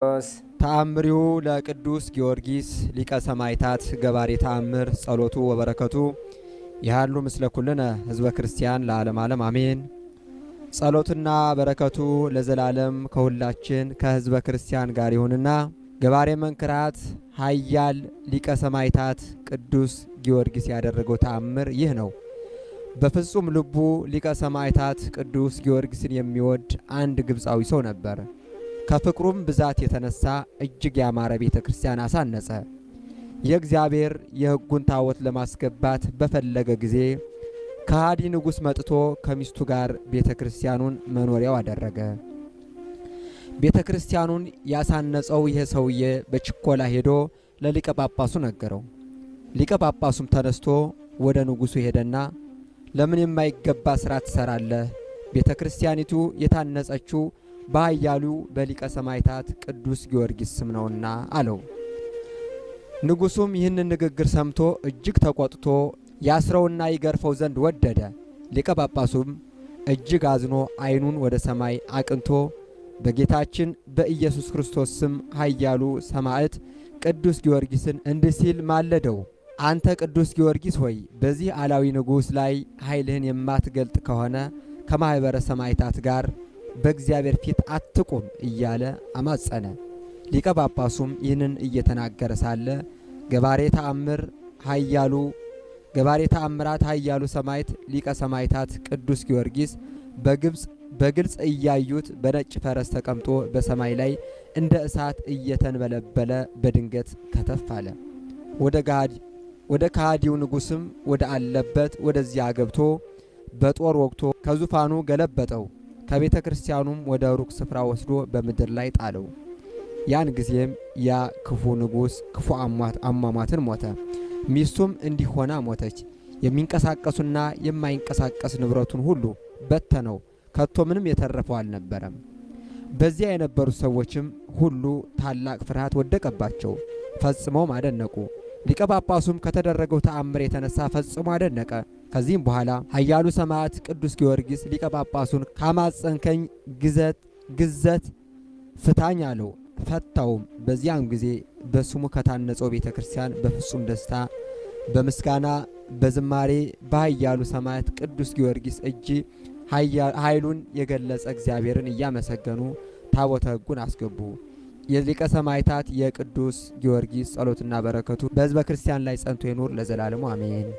ተአምሪው ለቅዱስ ጊዮርጊስ ሊቀ ሰማዕታት ገባሬ ተአምር ጸሎቱ ወበረከቱ ያሉ ምስለ ኩልነ ህዝበ ክርስቲያን ለዓለም ዓለም አሜን። ጸሎቱና በረከቱ ለዘላለም ከሁላችን ከህዝበ ክርስቲያን ጋር ይሁንና ገባሬ መንክራት ኃያል ሊቀ ሰማዕታት ቅዱስ ጊዮርጊስ ያደረገው ተአምር ይህ ነው። በፍጹም ልቡ ሊቀ ሰማዕታት ቅዱስ ጊዮርጊስን የሚወድ አንድ ግብፃዊ ሰው ነበር። ከፍቅሩም ብዛት የተነሳ እጅግ ያማረ ቤተ ክርስቲያን አሳነጸ። የእግዚአብሔር የሕጉን ታቦት ለማስገባት በፈለገ ጊዜ ከሃዲ ንጉሥ መጥቶ ከሚስቱ ጋር ቤተ ክርስቲያኑን መኖሪያው አደረገ። ቤተ ክርስቲያኑን ያሳነጸው ይህ ሰውዬ በችኮላ ሄዶ ለሊቀ ጳጳሱ ነገረው። ሊቀ ጳጳሱም ተነስቶ ወደ ንጉሡ ሄደና ለምን የማይገባ ሥራ ትሠራለህ? ቤተ ክርስቲያኒቱ የታነጸችው በኃያሉ በሊቀ ሰማዕታት ቅዱስ ጊዮርጊስ ስም ነውና አለው። ንጉሡም ይህንን ንግግር ሰምቶ እጅግ ተቆጥቶ ያስረውና ይገርፈው ዘንድ ወደደ። ሊቀ ጳጳሱም እጅግ አዝኖ ዓይኑን ወደ ሰማይ አቅንቶ በጌታችን በኢየሱስ ክርስቶስ ስም ኃያሉ ሰማዕት ቅዱስ ጊዮርጊስን እንዲህ ሲል ማለደው። አንተ ቅዱስ ጊዮርጊስ ሆይ በዚህ አላዊ ንጉሥ ላይ ኃይልህን የማትገልጥ ከሆነ ከማኅበረ ሰማዕታት ጋር በእግዚአብሔር ፊት አትቁም እያለ አማጸነ። ሊቀ ጳጳሱም ይህንን እየተናገረ ሳለ ገባሬ ተአምራት ኃያሉ ሰማዕት ሊቀ ሰማዕታት ቅዱስ ጊዮርጊስ በግልጽ እያዩት በነጭ ፈረስ ተቀምጦ በሰማይ ላይ እንደ እሳት እየተንበለበለ በድንገት ከተፍ አለ። ወደ ከሃዲው ንጉሥም ወደ አለበት ወደዚያ ገብቶ በጦር ወግቶ ከዙፋኑ ገለበጠው። ከቤተ ክርስቲያኑም ወደ ሩቅ ስፍራ ወስዶ በምድር ላይ ጣለው። ያን ጊዜም ያ ክፉ ንጉሥ ክፉ አሟሟትን ሞተ። ሚስቱም እንዲህ ሆና ሞተች። የሚንቀሳቀሱና የማይንቀሳቀስ ንብረቱን ሁሉ በተነው፣ ከቶ ምንም የተረፈው አልነበረም። በዚያ የነበሩት ሰዎችም ሁሉ ታላቅ ፍርሃት ወደቀባቸው፣ ፈጽመውም አደነቁ። ሊቀ ጳጳሱም ከተደረገው ተአምር የተነሳ ፈጽሞ አደነቀ። ከዚህም በኋላ ኃያሉ ሰማዕት ቅዱስ ጊዮርጊስ ሊቀ ጳጳሱን ካማጸንከኝ ግዘት ፍታኝ አለው። ፈታውም። በዚያም ጊዜ በስሙ ከታነጸው ቤተ ክርስቲያን በፍጹም ደስታ በምስጋና በዝማሬ በኃያሉ ሰማዕት ቅዱስ ጊዮርጊስ እጅ ኃይሉን የገለጸ እግዚአብሔርን እያመሰገኑ ታቦተ ሕጉን አስገቡ። የሊቀ ሰማዕታት የቅዱስ ጊዮርጊስ ጸሎትና በረከቱ በሕዝበ ክርስቲያን ላይ ጸንቶ ይኑር ለዘላለሙ አሜን።